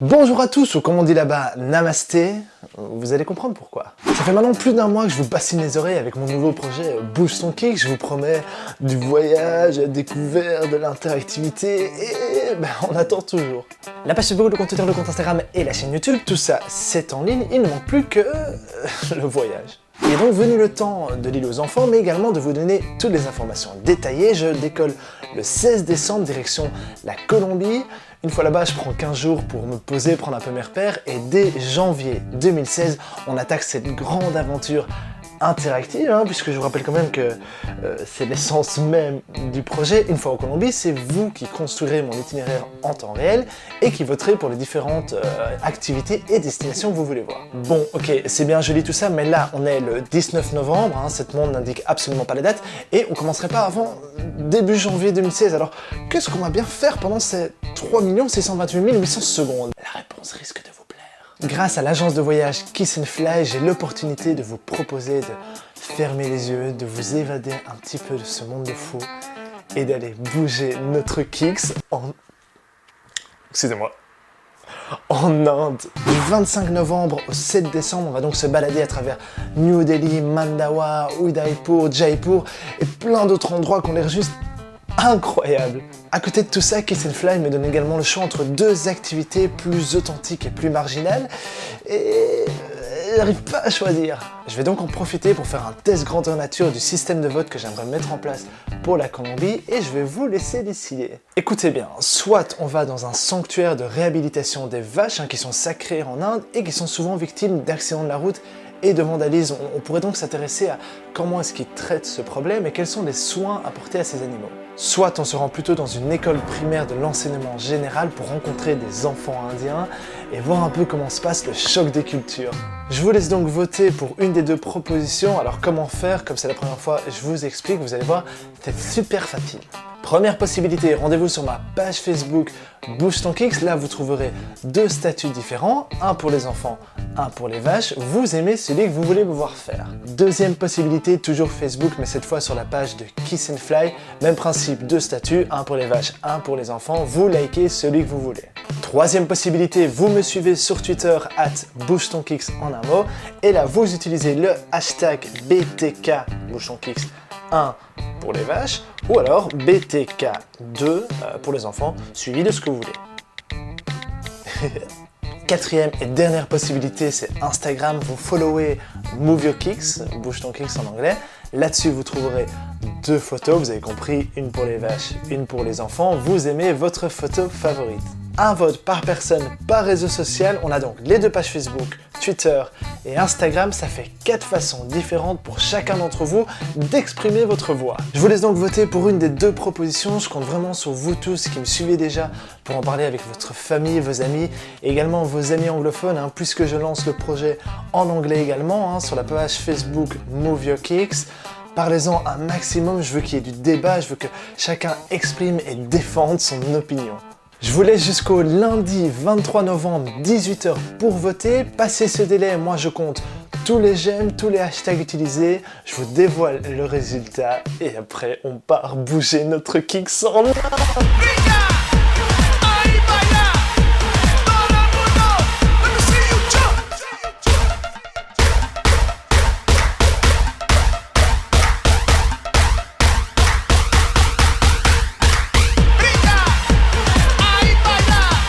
Bonjour à tous, ou comme on dit là-bas, namasté, vous allez comprendre pourquoi. Ça fait maintenant plus d'un mois que je vous bassine les oreilles avec mon nouveau projet Bouge ton kick. Je vous promets du voyage, la découverte, de l'interactivité, et on attend toujours. La page Facebook, le compte Twitter, le compte Instagram et la chaîne YouTube, tout ça c'est en ligne, il ne manque plus que le voyage. Il est donc venu le temps de l'île aux enfants, mais également de vous donner toutes les informations détaillées. Je décolle le 16 décembre, direction la Colombie. Une fois là-bas, je prends 15 jours pour me poser, prendre un peu mes repères, et dès janvier 2016, on attaque cette grande aventure interactive, puisque je vous rappelle quand même que c'est l'essence même du projet. Une fois en Colombie, c'est vous qui construirez mon itinéraire en temps réel et qui voterez pour les différentes activités et destinations que vous voulez voir. Bon, ok, c'est bien joli tout ça, mais là, on est le 19 novembre, cette montre n'indique absolument pas la date, et on commencerait pas avant début janvier 2016. Alors, qu'est-ce qu'on va bien faire pendant ces 3 628 800 secondes? La réponse risque de vous plaire. Grâce à l'agence de voyage Kiss and Fly, j'ai l'opportunité de vous proposer de fermer les yeux, de vous évader un petit peu de ce monde de fou et d'aller bouger notre kicks en... Excusez-moi. En Inde. Du 25 novembre au 7 décembre, on va donc se balader à travers New Delhi, Mandawa, Udaipur, Jaipur et plein d'autres endroits qu'on a l'air juste incroyable. À côté de tout ça, Kiss and Fly me donne également le choix entre deux activités plus authentiques et plus marginales, et j'arrive pas à choisir. Je vais donc en profiter pour faire un test grandeur nature du système de vote que j'aimerais mettre en place pour la Colombie, et je vais vous laisser décider. Écoutez bien, soit on va dans un sanctuaire de réhabilitation des vaches qui sont sacrées en Inde et qui sont souvent victimes d'accidents de la route et de vandalisme. On pourrait donc s'intéresser à comment est-ce qu'ils traitent ce problème et quels sont les soins apportés à ces animaux. Soit on se rend plutôt dans une école primaire de l'enseignement général pour rencontrer des enfants indiens et voir un peu comment se passe le choc des cultures. Je vous laisse donc voter pour une des deux propositions. Alors comment faire? Comme c'est la première fois, je vous explique, vous allez voir, c'est super facile. Première possibilité, rendez-vous sur ma page Facebook Bouge ton Kicks. Là, vous trouverez deux statuts différents, un pour les enfants, un pour les vaches. Vous aimez celui que vous voulez me voir faire. Deuxième possibilité, toujours Facebook, mais cette fois sur la page de Kiss and Fly. Même principe, deux statuts, un pour les vaches, un pour les enfants. Vous likez celui que vous voulez. Troisième possibilité, vous me suivez sur Twitter @BougeTonKicks en un mot. Et là, vous utilisez le hashtag BTK Bouge ton Kicks 1 pour les vaches, ou alors BTK2 pour les enfants, suivi de ce que vous voulez. Quatrième et dernière possibilité, c'est Instagram. Vous followez Move Your Kicks, Bouge ton Kicks en anglais. Là-dessus, vous trouverez deux photos, vous avez compris, une pour les vaches, une pour les enfants. Vous aimez votre photo favorite. Un vote par personne, par réseau social. On a donc les deux pages Facebook, Twitter et Instagram. Ça fait 4 façons différentes pour chacun d'entre vous d'exprimer votre voix. Je vous laisse donc voter pour une des deux propositions. Je compte vraiment sur vous tous qui me suivez déjà pour en parler avec votre famille, vos amis et également vos amis anglophones, puisque je lance le projet en anglais également sur la page Facebook Move Your Kicks. Parlez-en un maximum, je veux qu'il y ait du débat, je veux que chacun exprime et défende son opinion. Je vous laisse jusqu'au lundi 23 novembre 18h pour voter. Passez ce délai, moi je compte tous les j'aime, tous les hashtags utilisés. Je vous dévoile le résultat et après on part bouger notre kick sans...